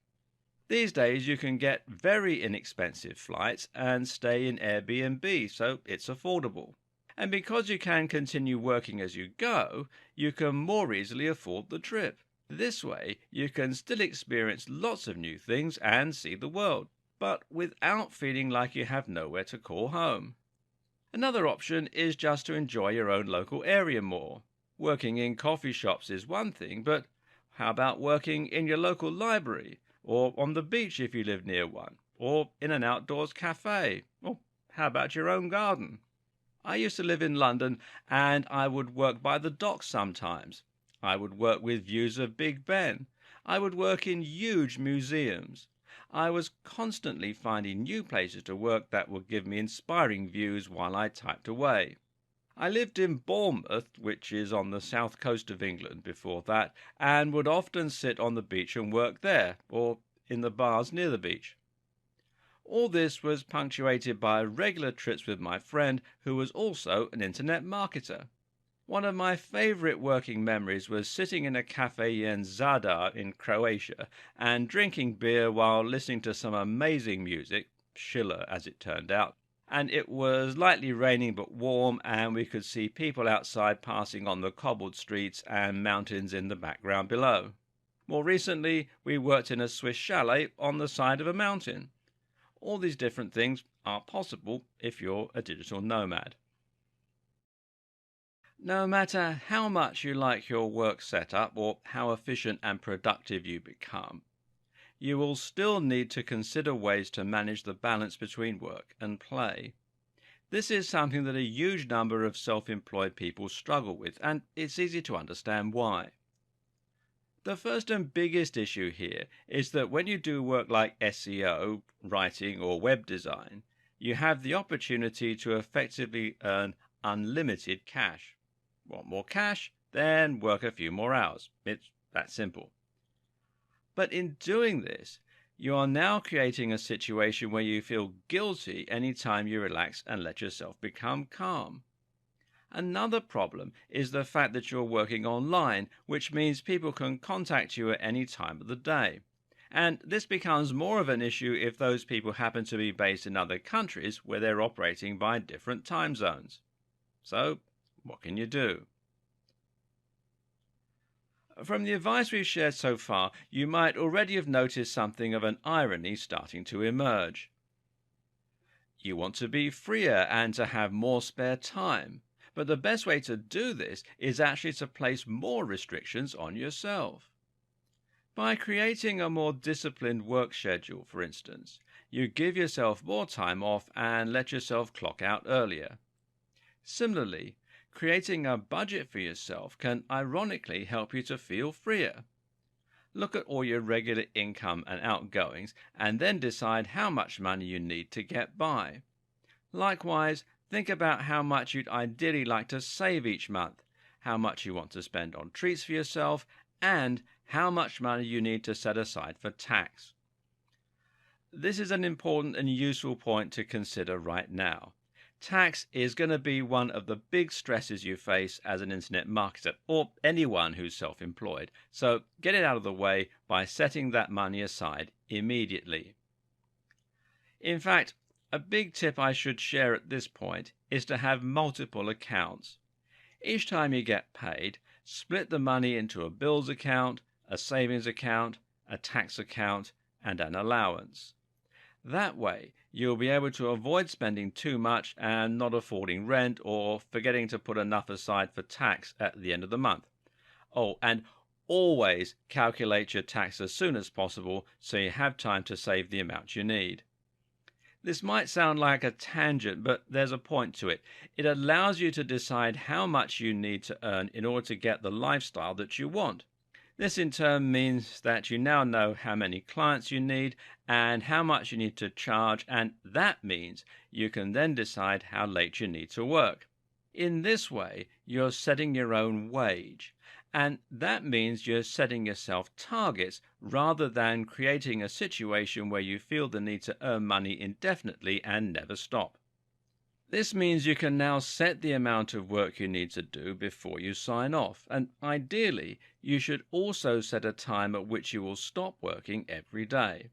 These days you can get very inexpensive flights and stay in Airbnb, so it's affordable. And because you can continue working as you go, you can more easily afford the trip. This way, you can still experience lots of new things and see the world, but without feeling like you have nowhere to call home. Another option is just to enjoy your own local area more. Working in coffee shops is one thing, but how about working in your local library, or on the beach if you live near one, or in an outdoors cafe, or how about your own garden? I used to live in London, and I would work by the docks sometimes. I would work with views of Big Ben. I would work in huge museums. I was constantly finding new places to work that would give me inspiring views while I typed away. I lived in Bournemouth, which is on the south coast of England before that, and would often sit on the beach and work there, or in the bars near the beach. All this was punctuated by regular trips with my friend, who was also an internet marketer. One of my favourite working memories was sitting in a cafe in Zadar in Croatia and drinking beer while listening to some amazing music, Schiller as it turned out, and it was lightly raining but warm, and we could see people outside passing on the cobbled streets and mountains in the background below. More recently, we worked in a Swiss chalet on the side of a mountain. All these different things are possible if you're a digital nomad. No matter how much you like your work setup or how efficient and productive you become, you will still need to consider ways to manage the balance between work and play. This is something that a huge number of self-employed people struggle with, and it's easy to understand why. The first and biggest issue here is that when you do work like SEO, writing, or web design, you have the opportunity to effectively earn unlimited cash. Want more cash? Then work a few more hours. It's that simple. But in doing this, you are now creating a situation where you feel guilty any time you relax and let yourself become calm. Another problem is the fact that you're working online, which means people can contact you at any time of the day. And this becomes more of an issue if those people happen to be based in other countries where they're operating by different time zones. So, what can you do? From the advice we've shared so far, you might already have noticed something of an irony starting to emerge. You want to be freer and to have more spare time, but the best way to do this is actually to place more restrictions on yourself. By creating a more disciplined work schedule, for instance, you give yourself more time off and let yourself clock out earlier. Similarly, creating a budget for yourself can ironically help you to feel freer. Look at all your regular income and outgoings and then decide how much money you need to get by. Likewise, think about how much you'd ideally like to save each month, how much you want to spend on treats for yourself, and how much money you need to set aside for tax. This is an important and useful point to consider right now. Tax is going to be one of the big stresses you face as an internet marketer or anyone who's self-employed, so get it out of the way by setting that money aside immediately. In fact, a big tip I should share at this point is to have multiple accounts. Each time you get paid, split the money into a bills account, a savings account, a tax account, and an allowance. That way, you'll be able to avoid spending too much and not affording rent or forgetting to put enough aside for tax at the end of the month. Oh, and always calculate your tax as soon as possible so you have time to save the amount you need. This might sound like a tangent, but there's a point to it. It allows you to decide how much you need to earn in order to get the lifestyle that you want. This in turn means that you now know how many clients you need and how much you need to charge, and that means you can then decide how late you need to work. In this way, you're setting your own wage, and that means you're setting yourself targets rather than creating a situation where you feel the need to earn money indefinitely and never stop. This means you can now set the amount of work you need to do before you sign off, and ideally, you should also set a time at which you will stop working every day.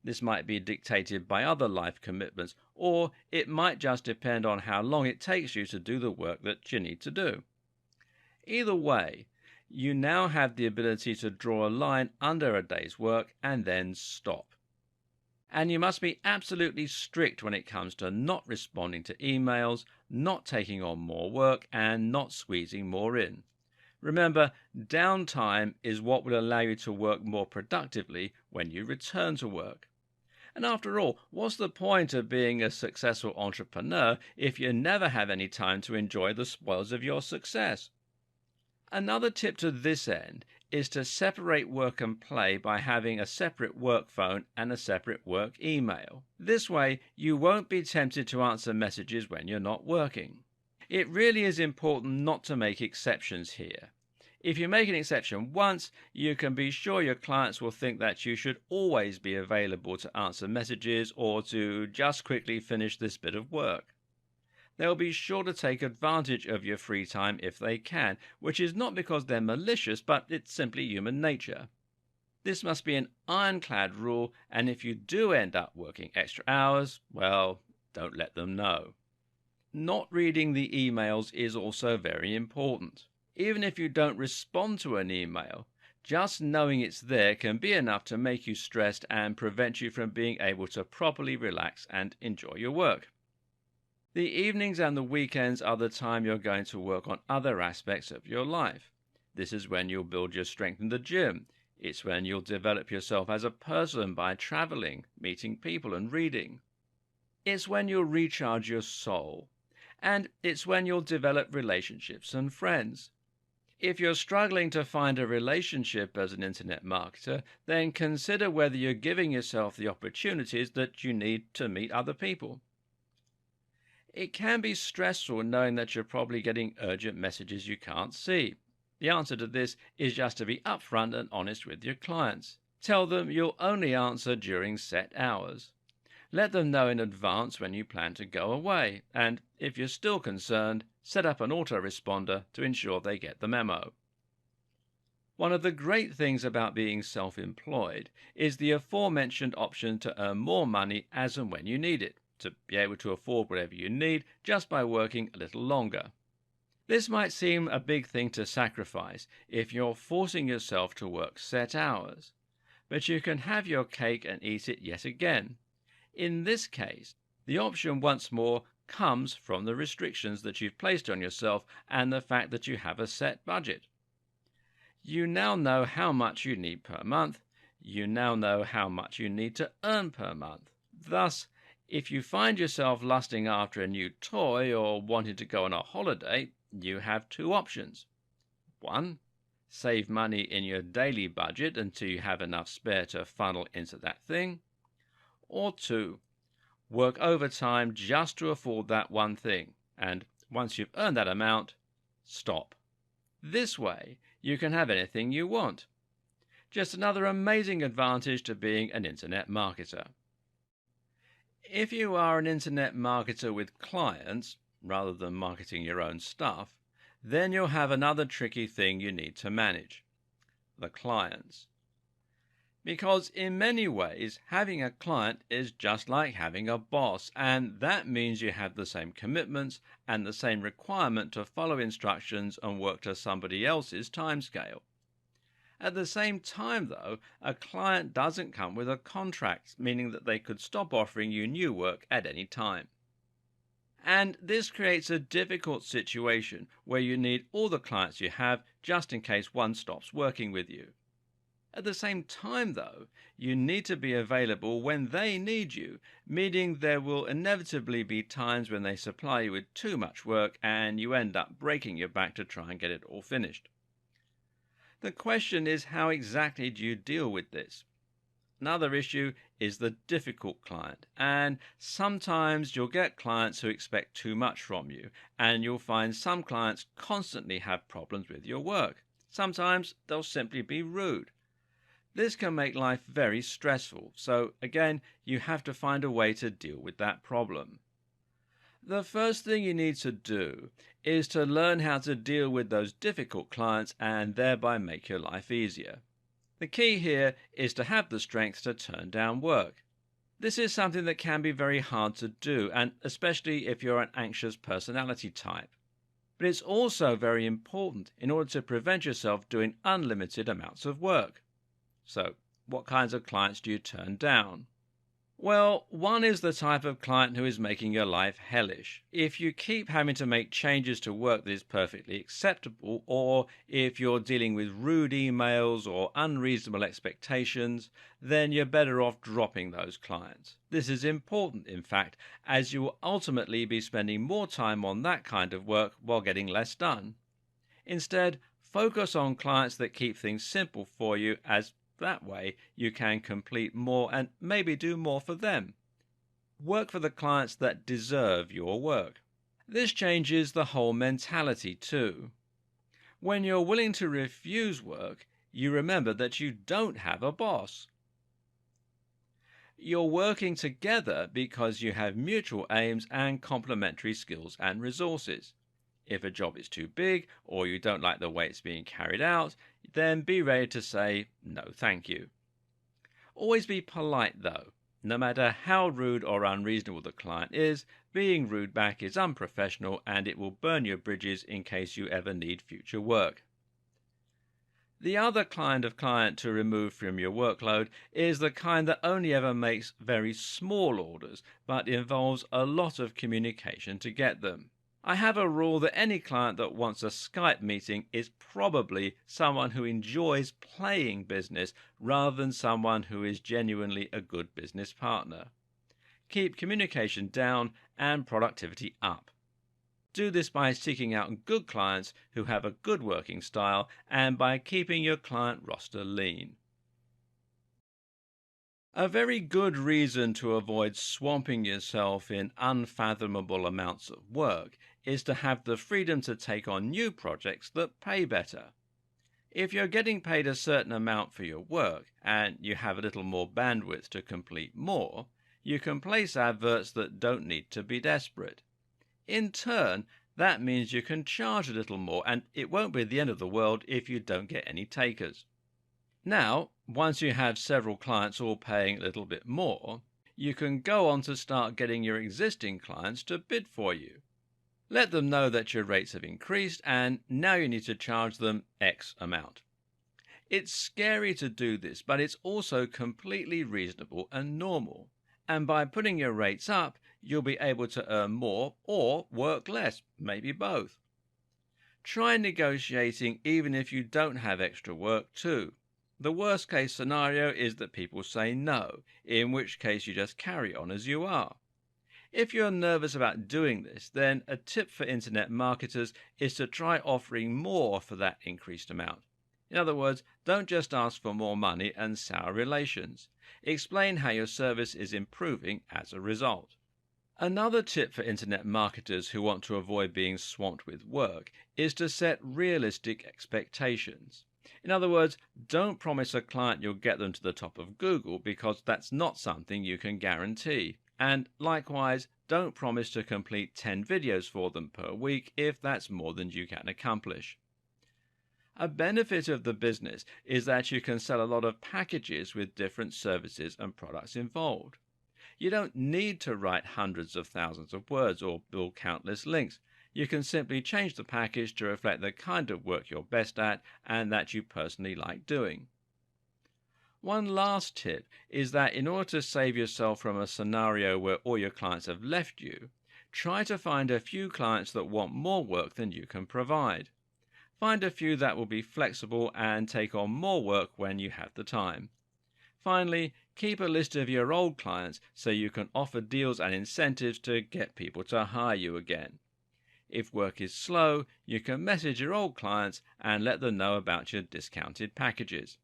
This might be dictated by other life commitments, or it might just depend on how long it takes you to do the work that you need to do. Either way, you now have the ability to draw a line under a day's work and then stop. And you must be absolutely strict when it comes to not responding to emails, not taking on more work, and not squeezing more in. Remember, downtime is what will allow you to work more productively when you return to work. And after all, what's the point of being a successful entrepreneur if you never have any time to enjoy the spoils of your success? Another tip to this end is to separate work and play by having a separate work phone and a separate work email. This way, you won't be tempted to answer messages when you're not working. It really is important not to make exceptions here. If you make an exception once, you can be sure your clients will think that you should always be available to answer messages or to just quickly finish this bit of work. They'll be sure to take advantage of your free time if they can, which is not because they're malicious, but it's simply human nature. This must be an ironclad rule, and if you do end up working extra hours, well, don't let them know. Not reading the emails is also very important. Even if you don't respond to an email, just knowing it's there can be enough to make you stressed and prevent you from being able to properly relax and enjoy your work. The evenings and the weekends are the time you're going to work on other aspects of your life. This is when you'll build your strength in the gym. It's when you'll develop yourself as a person by traveling, meeting people and reading. It's when you'll recharge your soul. And it's when you'll develop relationships and friends. If you're struggling to find a relationship as an internet marketer, then consider whether you're giving yourself the opportunities that you need to meet other people. It can be stressful knowing that you're probably getting urgent messages you can't see. The answer to this is just to be upfront and honest with your clients. Tell them you'll only answer during set hours. Let them know in advance when you plan to go away, and if you're still concerned, set up an autoresponder to ensure they get the memo. One of the great things about being self-employed is the aforementioned option to earn more money as and when you need it, to be able to afford whatever you need just by working a little longer. This might seem a big thing to sacrifice if you're forcing yourself to work set hours, but you can have your cake and eat it yet again. In this case, the option once more comes from the restrictions that you've placed on yourself and the fact that you have a set budget. You now know how much you need per month. You now know how much you need to earn per month. Thus, if you find yourself lusting after a new toy or wanting to go on a holiday, you have two options. 1. Save money in your daily budget until you have enough spare to funnel into that thing. Or 2. Work overtime just to afford that one thing, and once you've earned that amount, stop. This way, you can have anything you want. Just another amazing advantage to being an internet marketer. If you are an internet marketer with clients, rather than marketing your own stuff, then you'll have another tricky thing you need to manage: the clients. Because in many ways, having a client is just like having a boss, and that means you have the same commitments and the same requirement to follow instructions and work to somebody else's timescale. At the same time, though, a client doesn't come with a contract, meaning that they could stop offering you new work at any time. And this creates a difficult situation where you need all the clients you have just in case one stops working with you. At the same time, though, you need to be available when they need you, meaning there will inevitably be times when they supply you with too much work and you end up breaking your back to try and get it all finished. The question is, how exactly do you deal with this? Another issue is the difficult client, and sometimes you'll get clients who expect too much from you, and you'll find some clients constantly have problems with your work. Sometimes they'll simply be rude. This can make life very stressful, so again, you have to find a way to deal with that problem. The first thing you need to do is to learn how to deal with those difficult clients and thereby make your life easier. The key here is to have the strength to turn down work. This is something that can be very hard to do, and especially if you're an anxious personality type. But it's also very important in order to prevent yourself doing unlimited amounts of work. So, what kinds of clients do you turn down? Well, one is the type of client who is making your life hellish. If you keep having to make changes to work that is perfectly acceptable, or if you're dealing with rude emails or unreasonable expectations, then you're better off dropping those clients. This is important, in fact, as you will ultimately be spending more time on that kind of work while getting less done. Instead, focus on clients that keep things simple for you, as that way you can complete more and maybe do more for them. Work for the clients that deserve your work. This changes the whole mentality too. When you're willing to refuse work, you remember that you don't have a boss. You're working together because you have mutual aims and complementary skills and resources. If a job is too big or you don't like the way it's being carried out, then be ready to say no thank you. Always be polite though. No matter how rude or unreasonable the client is, being rude back is unprofessional and it will burn your bridges in case you ever need future work. The other kind of client to remove from your workload is the kind that only ever makes very small orders, but involves a lot of communication to get them. I have a rule that any client that wants a Skype meeting is probably someone who enjoys playing business rather than someone who is genuinely a good business partner. Keep communication down and productivity up. Do this by seeking out good clients who have a good working style and by keeping your client roster lean. A very good reason to avoid swamping yourself in unfathomable amounts of work is to have the freedom to take on new projects that pay better. If you're getting paid a certain amount for your work and you have a little more bandwidth to complete more, you can place adverts that don't need to be desperate. In turn, that means you can charge a little more, and it won't be the end of the world if you don't get any takers. Now, once you have several clients all paying a little bit more, you can go on to start getting your existing clients to bid for you. Let them know that your rates have increased and now you need to charge them X amount. It's scary to do this, but it's also completely reasonable and normal. And by putting your rates up, you'll be able to earn more or work less, maybe both. Try negotiating even if you don't have extra work too. The worst case scenario is that people say no, in which case you just carry on as you are. If you're nervous about doing this, then a tip for internet marketers is to try offering more for that increased amount. In other words, don't just ask for more money and sour relations. Explain how your service is improving as a result. Another tip for internet marketers who want to avoid being swamped with work is to set realistic expectations. In other words, don't promise a client you'll get them to the top of Google because that's not something you can guarantee. And likewise, don't promise to complete 10 videos for them per week if that's more than you can accomplish. A benefit of the business is that you can sell a lot of packages with different services and products involved. You don't need to write hundreds of thousands of words or build countless links. You can simply change the package to reflect the kind of work you're best at and that you personally like doing. One last tip is that in order to save yourself from a scenario where all your clients have left you, try to find a few clients that want more work than you can provide. Find a few that will be flexible and take on more work when you have the time. Finally, keep a list of your old clients so you can offer deals and incentives to get people to hire you again. If work is slow, you can message your old clients and let them know about your discounted packages.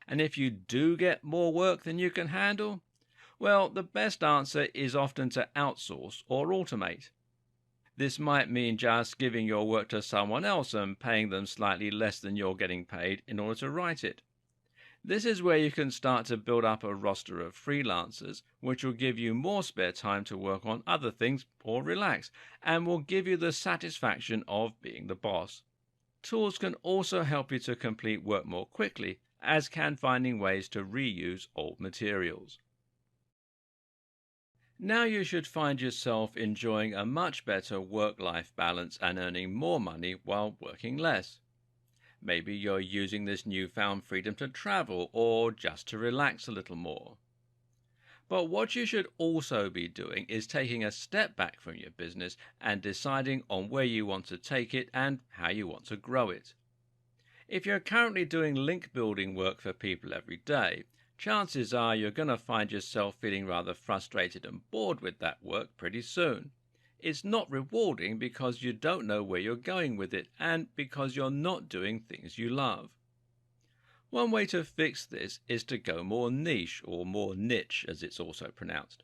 And if you do get more work than you can handle, well, the best answer is often to outsource or automate. This might mean just giving your work to someone else and paying them slightly less than you're getting paid in order to write it. This is where you can start to build up a roster of freelancers, which will give you more spare time to work on other things or relax, and will give you the satisfaction of being the boss. Tools can also help you to complete work more quickly, as can finding ways to reuse old materials. Now you should find yourself enjoying a much better work-life balance and earning more money while working less. Maybe you're using this newfound freedom to travel or just to relax a little more. But what you should also be doing is taking a step back from your business and deciding on where you want to take it and how you want to grow it. If you're currently doing link building work for people every day, chances are you're going to find yourself feeling rather frustrated and bored with that work pretty soon. It's not rewarding because you don't know where you're going with it and because you're not doing things you love. One way to fix this is to go more niche, or more niche as it's also pronounced.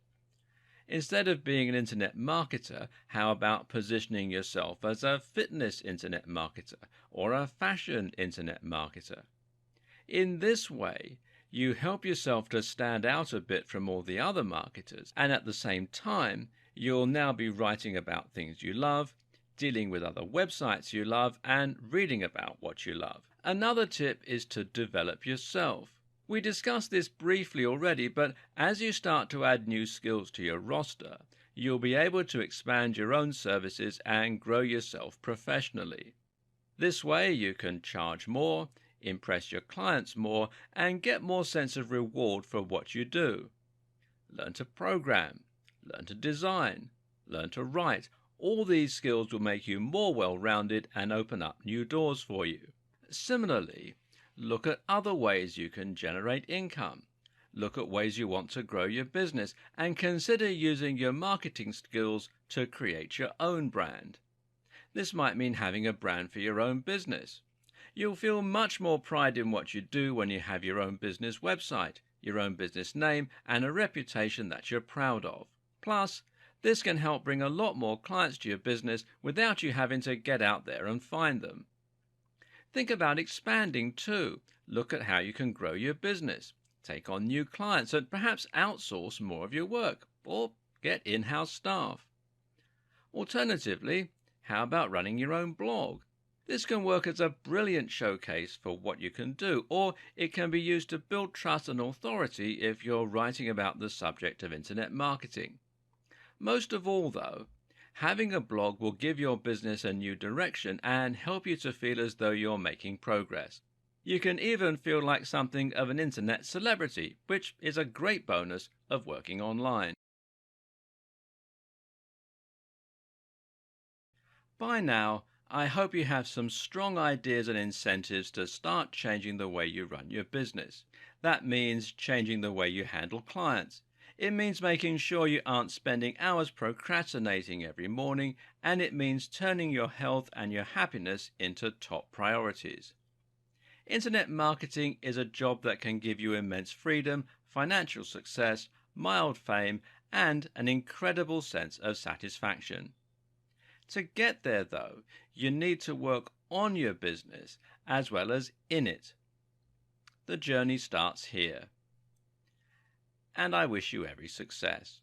Instead of being an internet marketer, how about positioning yourself as a fitness internet marketer or a fashion internet marketer? In this way, you help yourself to stand out a bit from all the other marketers, and at the same time, you'll now be writing about things you love, dealing with other websites you love, and reading about what you love. Another tip is to develop yourself. We discussed this briefly already, but as you start to add new skills to your roster, you'll be able to expand your own services and grow yourself professionally. This way you can charge more, impress your clients more, and get more sense of reward for what you do. Learn to program, learn to design, learn to write. All these skills will make you more well-rounded and open up new doors for you. Similarly, look at other ways you can generate income. Look at ways you want to grow your business and consider using your marketing skills to create your own brand. This might mean having a brand for your own business. You'll feel much more pride in what you do when you have your own business website, your own business name, and a reputation that you're proud of. Plus, this can help bring a lot more clients to your business without you having to get out there and find them. Think about expanding too. Look at how you can grow your business, take on new clients, and perhaps outsource more of your work, or get in-house staff. Alternatively, how about running your own blog? This can work as a brilliant showcase for what you can do, or it can be used to build trust and authority if you're writing about the subject of internet marketing. Most of all, though, having a blog will give your business a new direction and help you to feel as though you're making progress. You can even feel like something of an internet celebrity, which is a great bonus of working online. By now, I hope you have some strong ideas and incentives to start changing the way you run your business. That means changing the way you handle clients. It means making sure you aren't spending hours procrastinating every morning, and it means turning your health and your happiness into top priorities. Internet marketing is a job that can give you immense freedom, financial success, mild fame, and an incredible sense of satisfaction. To get there, though, you need to work on your business as well as in it. The journey starts here. And I wish you every success.